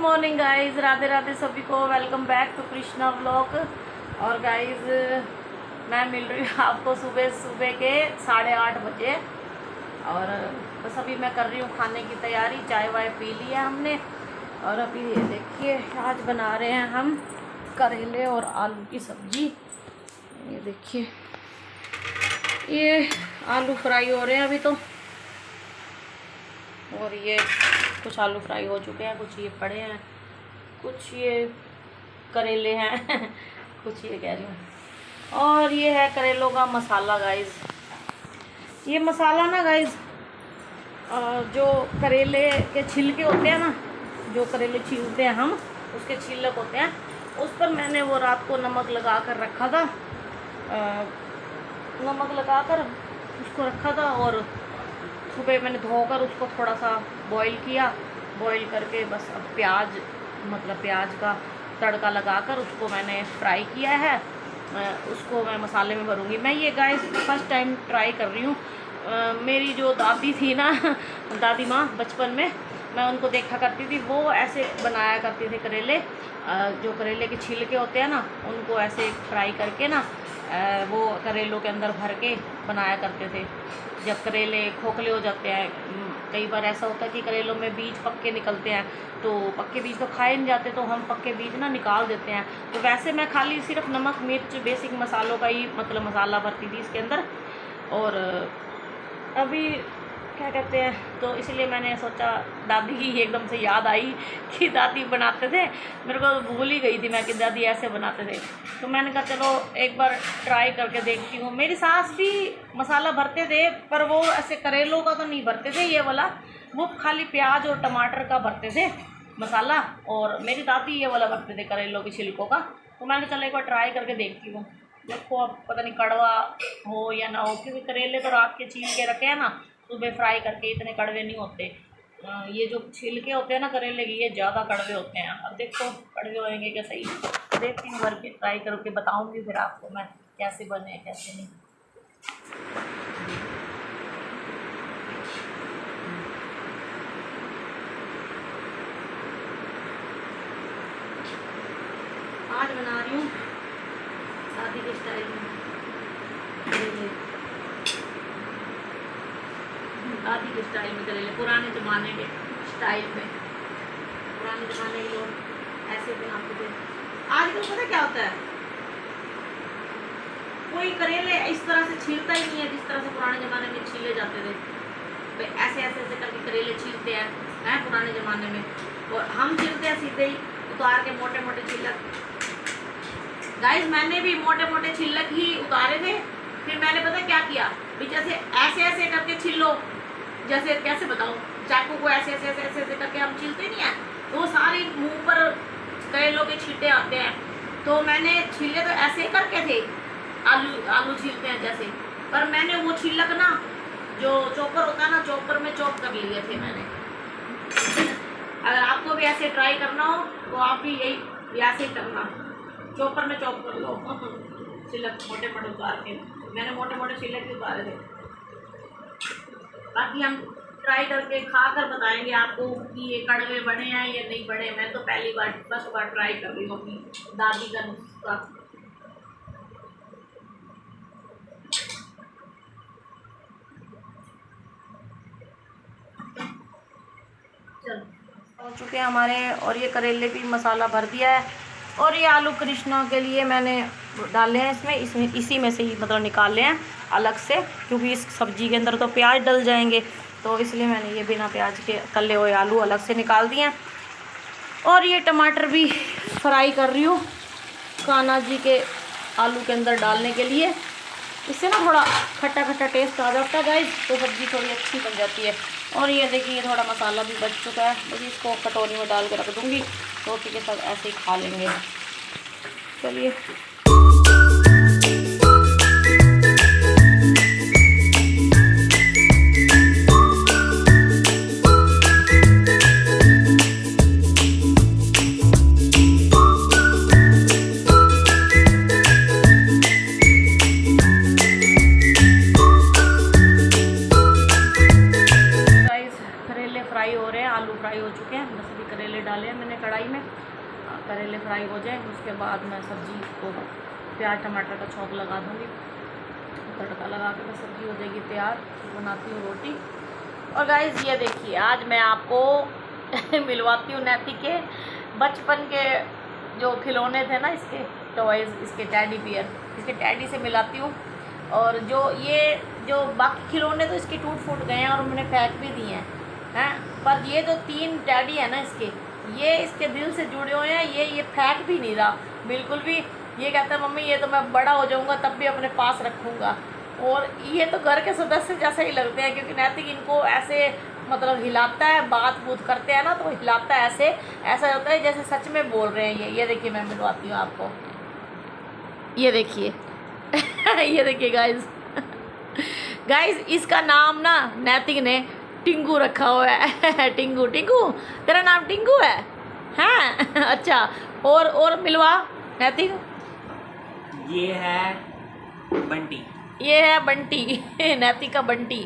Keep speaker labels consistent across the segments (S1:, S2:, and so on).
S1: Morning guys, Radhe Radhe सभी को। Welcome back to Krishna vlog. और गाइज मैं मिल रही हूँ आपको सुबह सुबह के 8:30 बजे। और बस अभी मैं कर रही हूँ खाने की तैयारी। चाय वाय पी ली है हमने। और अभी ये देखिए आज बना रहे हैं हम करेले और आलू की सब्जी। ये देखिए ये आलू फ्राई हो रहे हैं अभी तो। और ये कुछ आलू फ्राई हो चुके हैं, कुछ ये पड़े हैं, कुछ ये करेले हैं कुछ ये कह रही हूँ। और ये है करेलों का मसाला गाइस। ये मसाला ना गाइस, जो करेले के छिलके होते हैं ना, जो करेले छीलते हैं हम, उसके छिलक होते हैं, उस पर मैंने वो रात को नमक लगा कर रखा था। नमक लगा कर उसको रखा था और सुबह मैंने धोकर उसको थोड़ा सा बॉईल किया। बॉईल करके बस अब प्याज का तड़का लगाकर उसको मैंने फ्राई किया है। उसको मैं मसाले में भरूंगी। मैं ये गाइस फर्स्ट टाइम ट्राई कर रही हूँ। मेरी जो दादी थी ना, दादी माँ, बचपन में मैं उनको देखा करती थी, वो ऐसे बनाया करती थी करेले। जो करेले के छिलके होते हैं ना, उनको ऐसे फ्राई करके ना वो करेलों के अंदर भर के बनाया करते थे। जब करेले खोखले हो जाते हैं, कई बार ऐसा होता है कि करेलों में बीज पक्के निकलते हैं, तो पक्के बीज तो खाए नहीं जाते, तो हम पक्के बीज ना निकाल देते हैं। तो वैसे मैं खाली सिर्फ नमक मिर्च बेसिक मसालों का ही मसाला भरती थी इसके अंदर। और अभी क्या कहते हैं, तो इसलिए मैंने सोचा, दादी की एकदम से याद आई कि दादी बनाते थे। मेरे को भूल ही गई थी मैं कि दादी ऐसे बनाते थे। तो मैंने कहा चलो एक बार ट्राई करके देखती हूँ। मेरी सास भी मसाला भरते थे, पर वो ऐसे करेलों का तो नहीं भरते थे ये वाला, वो खाली प्याज और टमाटर का भरते थे मसाला। और मेरी दादी ये वाला भरते थे करेलों के छिलकों का। तो मैंने चलो एक बार ट्राई करके देखती हूँ। देखो अब पता नहीं कड़वा हो या ना हो, क्योंकि करेले तो रात के छील के रखे हैं ना, सुबह फ्राई करके इतने कड़वे नहीं होते। ये जो छिलके होते हैं ना करेले की, ये ज़्यादा कड़वे होते हैं। अब देखो कड़वे होएंगे क्या सही, देखती हूँ भर के ट्राई करके बताऊँगी फिर आपको मैं कैसे बने कैसे नहीं। आज बना रही हूँ दादी के स्टाइल में करेले, दादी के स्टाइल में करेले, पुराने ज़माने के स्टाइल में। पुराने ज़माने के लोग ऐसे बनाते थे। आजकल पता क्या होता है, कोई करेले इस तरह से छीलता ही नहीं है जिस तरह से पुराने ज़माने में छीले जाते थे। तो ऐसे ऐसे ऐसे करके करेले छीलते हैं पुराने ज़माने में। और हम छीलते हैं सीधे ही उतार के मोटे मोटे छिलक। गाइस मैंने भी मोटे मोटे छिलक ही उतारे थे। फिर मैंने पता क्या किया, भी जैसे ऐसे ऐसे करके छीलो, जैसे कैसे बताऊँ, चाकू को ऐसे ऐसे ऐसे ऐसे ऐसे करके हम छीलते नहीं हैं, तो वो सारे मुंह पर करेलों के छींटे आते हैं। तो मैंने छीले तो ऐसे ही करके थे, आलू छीलते हैं जैसे, पर मैंने वो छिलक ना, जो चॉपर होता है ना, चॉपर में चॉप कर लिए थे मैंने। अगर आपको भी ऐसे ट्राई करना हो तो आप भी यही ऐसे ही करना, चॉपर में चॉप कर लो छिलक मोटे मोटे उतार के। मैंने मोटे मोटे छिलक भी उतारे थे। बाकी हम ट्राई करके खा कर बताएंगे आपको कि ये कड़वे बने हैं या नहीं बने। मैं तो पहली बार फर्स्ट बार ट्राई कर रही हूँ अपनी दादी का नुस्खा। चलो हो चुके हैं हमारे। और ये करेले भी मसाला भर दिया है। और ये आलू कृष्णा के लिए मैंने डाले हैं इसमें इसी में से ही निकाले हैं अलग से, क्योंकि इस सब्ज़ी के अंदर तो प्याज डल जाएंगे, तो इसलिए मैंने ये बिना प्याज के तले हुए आलू अलग से निकाल दिए हैं। और ये टमाटर भी फ्राई कर रही हूँ कान्हा जी के आलू के अंदर डालने के लिए। इससे ना थोड़ा खट्टा खट्टा टेस्ट आ जाता है गाइस, तो सब्ज़ी थोड़ी अच्छी बन जाती है। और ये देखिए थोड़ा मसाला भी बच चुका है, बस इसको कटोरी में डाल के रख दूँगी, रोटी के साथ ऐसे ही खा लेंगे। चलिए फ्राई हो रहे हैं, आलू फ्राई हो चुके हैं। बस अभी करेले डाले हैं मैंने कढ़ाई में, करेले फ्राई हो जाए उसके बाद मैं सब्ज़ी को प्याज टमाटर का छौंक लगा दूँगी, तड़का लगा के बस सब्ज़ी हो जाएगी तैयार। बनाती हूँ रोटी। और गाइस ये देखिए आज मैं आपको मिलवाती हूँ नैतिक के बचपन के जो खिलौने थे ना, इसके टॉयज़, इसके टैडी बियर, इसके टैडी से मिलाती हूँ। और जो बाकी खिलौने तो इसके टूट फूट गए हैं और मैंने फेंक भी दिए हैं, पर ये जो 3 टैडी है ना इसके, ये इसके दिल से जुड़े हुए हैं। ये फेंक भी नहीं रहा बिल्कुल भी। ये कहता है मम्मी ये तो मैं बड़ा हो जाऊँगा तब भी अपने पास रखूँगा। और ये तो घर के सदस्य जैसे ही लगते हैं, क्योंकि नैतिक इनको ऐसे मतलब हिलाता है, बात बूत करते हैं ना तो हिलाता है, ऐसा होता है जैसे सच में बोल रहे हैं। ये देखिए मैं मिलवाती हूँ आपको, ये देखिए ये देखिए गाइस इसका नाम ना नैतिक ने टिंगू रखा हुआ है। टिंगू तेरा नाम टिंगू है? हाँ अच्छा। और मिलवा नैतिक।
S2: ये है बंटी।
S1: ये है बंटी नैतिक का बंटी।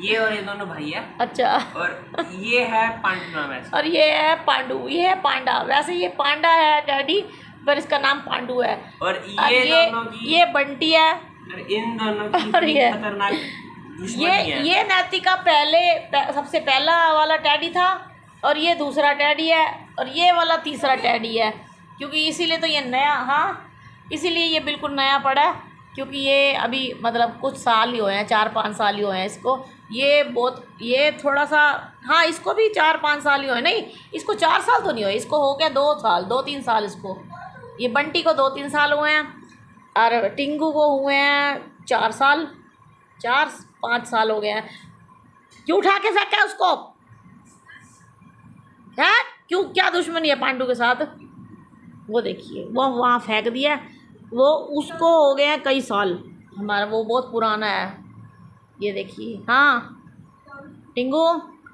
S2: ये और ये दोनों भाई है।
S1: अच्छा।
S2: और ये है पांडू नाम है।
S1: और ये है पांडू, ये है पांडा। वैसे ये पांडा है डैडी, पर इसका नाम पांडू है।
S2: और ये दोनों की,
S1: ये बंटी है।
S2: और इन दोनों की खतरनाक दुश्मनी है।
S1: ये नैतिक का सबसे पहला वाला टैडी था, और ये दूसरा टैडी है, और ये वाला तीसरा टैडी है। क्योंकि इसीलिए तो ये नया, हाँ इसीलिए ये बिल्कुल नया पड़ा है, क्योंकि ये अभी मतलब कुछ साल ही हुए हैं, 4-5 साल ही हुए हैं इसको। ये थोड़ा सा, हाँ इसको भी 4-5 साल ही हुए, नहीं इसको 4 साल तो नहीं हुए, इसको हो गया 2-3 साल इसको। ये बंटी को 2-3 साल हुए हैं, और टिंगू को हुए हैं 4 साल, 4-5 साल हो गए हैं। क्यों उठा के फेंका है उसको? है क्यों, क्या दुश्मनी है पांडू के साथ? वो देखिए वो वहाँ फेंक दिया, वो उसको हो गए हैं कई साल, हमारा वो बहुत पुराना है। ये देखिए। हाँ टिंगू,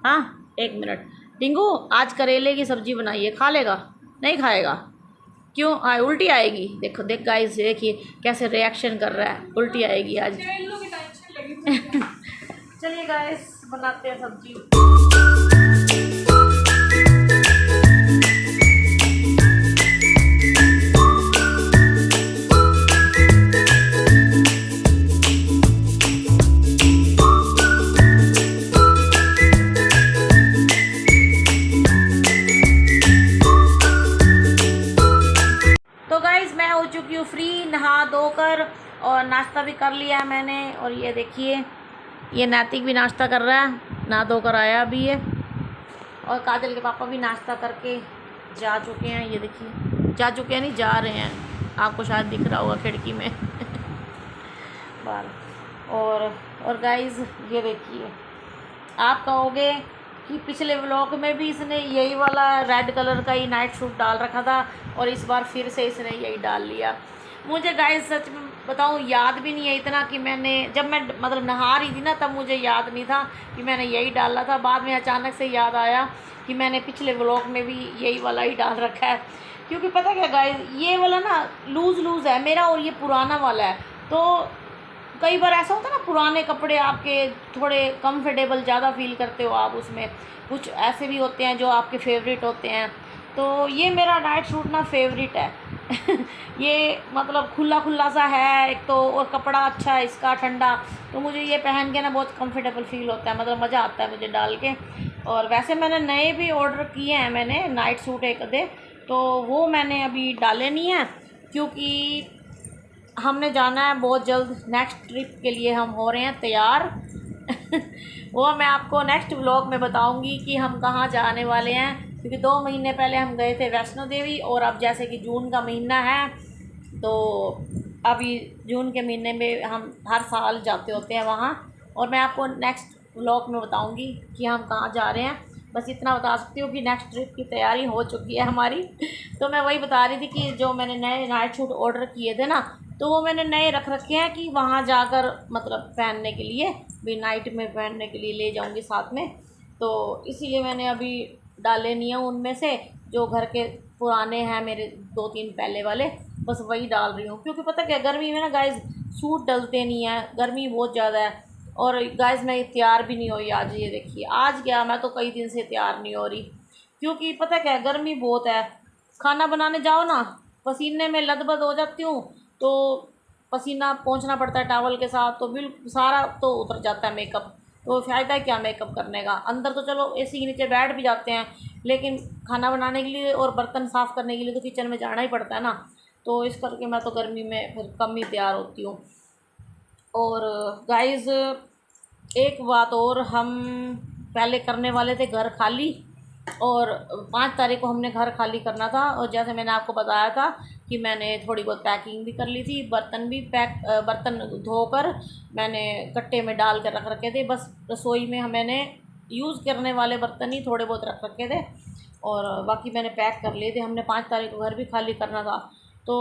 S1: हाँ 1 मिनट टिंगू, आज करेले की सब्ज़ी बनाइए, खा लेगा? नहीं खाएगा? क्यों? उल्टी आएगी। देखो देख गाइस, देखिए कैसे रिएक्शन कर रहा है, उल्टी आएगी आज। चलिए गाइस बनाते हैं सब्जी। मैं हो चुकी हूँ फ्री, नहा धोकर, और नाश्ता भी कर लिया मैंने। और ये देखिए ये नैतिक भी नाश्ता कर रहा है, नहा धोकर आया अभी ये। और काजल के पापा भी नाश्ता करके जा चुके हैं। ये देखिए जा चुके हैं, नहीं जा रहे हैं, आपको शायद दिख रहा होगा खिड़की में बाहर। और गाइस ये देखिए, आप कहोगे कि पिछले व्लॉग में भी इसने यही वाला रेड कलर का ही नाइट सूट डाल रखा था, और इस बार फिर से इसने यही डाल लिया। मुझे गाइस सच में बताऊँ याद भी नहीं है इतना, कि मैंने जब मैं मतलब नहा रही थी ना तब मुझे याद नहीं था कि मैंने यही डाला था। बाद में अचानक से याद आया कि मैंने पिछले व्लॉग में भी यही वाला ही डाल रखा है। क्योंकि पता क्या गाइस, ये वाला ना लूज़ है मेरा, और ये पुराना वाला है। तो कई बार ऐसा होता है ना, पुराने कपड़े आपके थोड़े कंफर्टेबल ज़्यादा फील करते हो आप उसमें, कुछ ऐसे भी होते हैं जो आपके फेवरेट होते हैं। तो ये मेरा नाइट सूट ना फेवरेट है ये मतलब खुला सा है एक तो, और कपड़ा अच्छा है इसका, ठंडा, तो मुझे ये पहन के ना बहुत कंफर्टेबल फील होता है, मतलब मज़ा आता है मुझे डाल के। और वैसे मैंने नए भी ऑर्डर किए हैं मैंने नाइट सूट एक आधे, तो वो मैंने अभी डाले नहीं हैं, क्योंकि हमने जाना है बहुत जल्द, नेक्स्ट ट्रिप के लिए हम हो रहे हैं तैयार वो मैं आपको नेक्स्ट व्लॉग में बताऊंगी कि हम कहाँ जाने वाले हैं। क्योंकि 2 महीने पहले हम गए थे वैष्णो देवी, और अब जैसे कि जून का महीना है, तो अभी जून के महीने में हम हर साल जाते होते हैं वहाँ। और मैं आपको नेक्स्ट व्लॉग में बताऊंगी कि हम कहाँ जा रहे हैं। बस इतना बता सकती हूँ कि नेक्स्ट ट्रिप की तैयारी हो चुकी है हमारी। तो मैं वही बता रही थी कि जो मैंने नए नाइट सूट ऑर्डर किए थे ना, तो वो मैंने नए रख रखे हैं कि वहाँ जाकर मतलब पहनने के लिए, भी नाइट में पहनने के लिए ले जाऊँगी साथ में। तो इसीलिए मैंने अभी डाले नहीं हैं उनमें से, जो घर के पुराने हैं मेरे 2-3 पहले वाले, बस वही डाल रही हूँ। क्योंकि पता क्या, गर्मी में ना गाइस सूट डलते नहीं हैं, गर्मी बहुत ज़्यादा है। और गाइस मैं तैयार भी नहीं हुई आज, ये देखिए आज क्या, मैं तो कई दिन से तैयार नहीं हो रही, क्योंकि पता क्या है, गर्मी बहुत है, खाना बनाने जाओ ना पसीने में लदबद हो जाती हूँ, तो पसीना पोंछना पड़ता है टॉवल के साथ, तो बिल्कुल सारा तो उतर जाता है मेकअप। तो फ़ायदा क्या मेकअप करने का, अंदर तो चलो एसी के नीचे बैठ भी जाते हैं, लेकिन खाना बनाने के लिए और बर्तन साफ़ करने के लिए तो किचन में जाना ही पड़ता है ना। तो इस करके मैं तो गर्मी में फिर कम ही तैयार होती हूँ। और गाइज़ एक बात और, हम पहले करने वाले थे घर खाली, और 5 तारीख को हमने घर खाली करना था। और जैसे मैंने आपको बताया था कि मैंने थोड़ी बहुत पैकिंग भी कर ली थी, बर्तन धोकर मैंने कट्टे में डाल कर रख रखे थे। बस रसोई में मैंने यूज़ करने वाले बर्तन ही थोड़े बहुत रख रखे थे, और बाकी मैंने पैक कर लिए थे। हमने 5 तारीख को घर भी खाली करना था। तो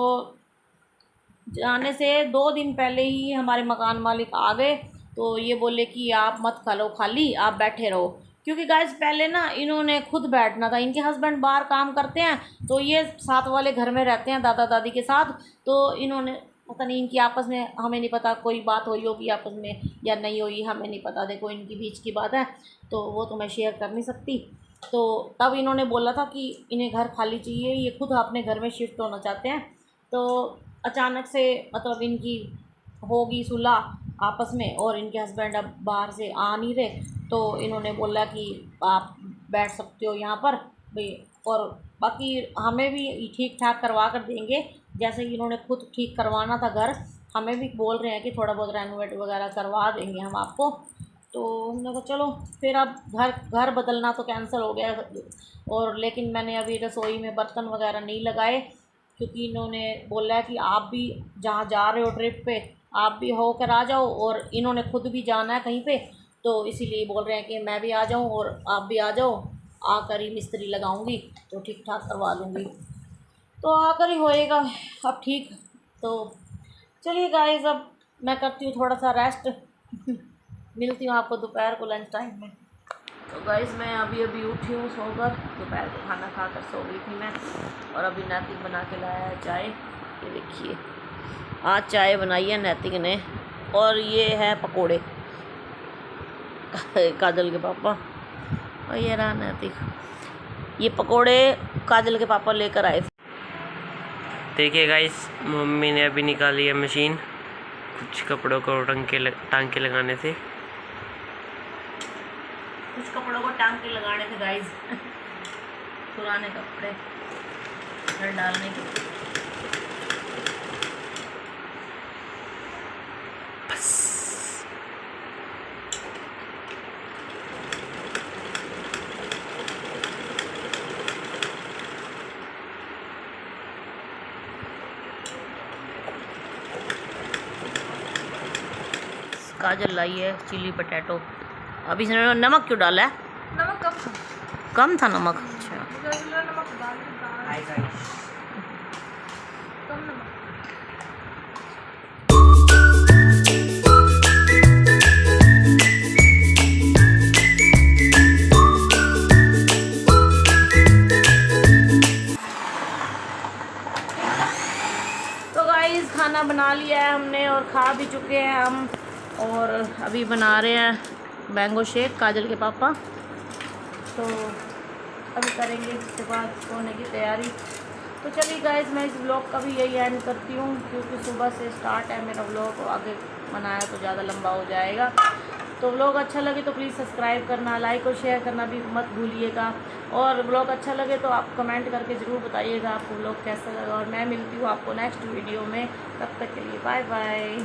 S1: जाने से 2 दिन पहले ही हमारे मकान मालिक आ गए, तो ये बोले कि आप मत खा लो खाली, आप बैठे रहो। क्योंकि गाइस पहले ना इन्होंने खुद बैठना था, इनके हस्बैंड बाहर काम करते हैं, तो ये साथ वाले घर में रहते हैं दादा दादी के साथ। तो इन्होंने पता नहीं इनकी आपस में, हमें नहीं पता कोई बात हुई होगी आपस में या नहीं हुई, हमें नहीं पता, देखो इनकी बीच की बात है तो वो तो मैं शेयर कर नहीं सकती। तो तब इन्होंने बोला था कि इन्हें घर खाली चाहिए, ये खुद अपने घर में शिफ्ट होना चाहते हैं। तो अचानक से मतलब इनकी होगी सुलह आपस में, और इनके हस्बैंड अब बाहर से आ नहीं रहे, तो इन्होंने बोला कि आप बैठ सकते हो यहाँ पर भाई, और बाकी हमें भी ठीक ठाक करवा कर देंगे, जैसे कि इन्होंने खुद ठीक करवाना था घर, हमें भी बोल रहे हैं कि थोड़ा बहुत रेनोवेट वगैरह करवा देंगे हम आपको। तो हमने कहा चलो फिर, अब घर बदलना तो कैंसिल हो गया। और लेकिन मैंने अभी रसोई में बर्तन वगैरह नहीं लगाए, क्योंकि इन्होंने बोला है कि आप भी जहाँ जा रहे हो ट्रिप पे आप भी होकर आ जाओ, और इन्होंने खुद भी जाना है कहीं पे, तो इसीलिए बोल रहे हैं कि मैं भी आ जाऊँ और आप भी आ जाओ, आकर ही मिस्त्री लगाऊंगी तो ठीक ठाक करवा लूँगी। तो आकर ही होएगा अब ठीक। तो चलिए गाइस, अब मैं करती हूँ थोड़ा सा रेस्ट मिलती हूँ आपको दोपहर को लंच टाइम में। तो गाइस मैं अभी उठी हूँ सोकर, दोपहर को खाना खाकर सो गई थी मैं, और अभी नैतिक बना के लाया है चाय। ये देखिए आज चाय बनाई है नैतिक ने, और ये है पकोड़े काजल के पापा, और ये रहा नैतिक, ये पकोड़े काजल के पापा लेकर आए थे।
S2: देखिए गाइस, मम्मी ने अभी निकाली है मशीन कुछ कपड़ों को टांग के लगाने से।
S1: कुछ कपड़ों को टांग के लगाने थे गाइस पुराने कपड़े घर डालने के। काजल लाई है चिली पटेटो। अभी इसमें नमक क्यों डाला है? नमक कम था नमक। अच्छा तो गाइस खाना बना लिया है हमने और खा भी चुके हैं हम, और अभी बना रहे हैं मैंगो शेक काजल के पापा। तो अभी करेंगे इसके बाद सोने की तैयारी। तो चलिए गाइस, मैं इस व्लॉग का भी यही एंड करती हूँ, क्योंकि सुबह से स्टार्ट है मेरा व्लॉग, आगे बनाया तो ज़्यादा लंबा हो जाएगा। तो व्लॉग अच्छा लगे तो प्लीज़ सब्सक्राइब करना, लाइक और शेयर करना भी मत भूलिएगा। और व्लॉग अच्छा लगे तो आप कमेंट करके ज़रूर बताइएगा आपको व्लॉग कैसा लगा। और मैं मिलती हूँ आपको नेक्स्ट वीडियो में, तब तक के लिए बाय बाय।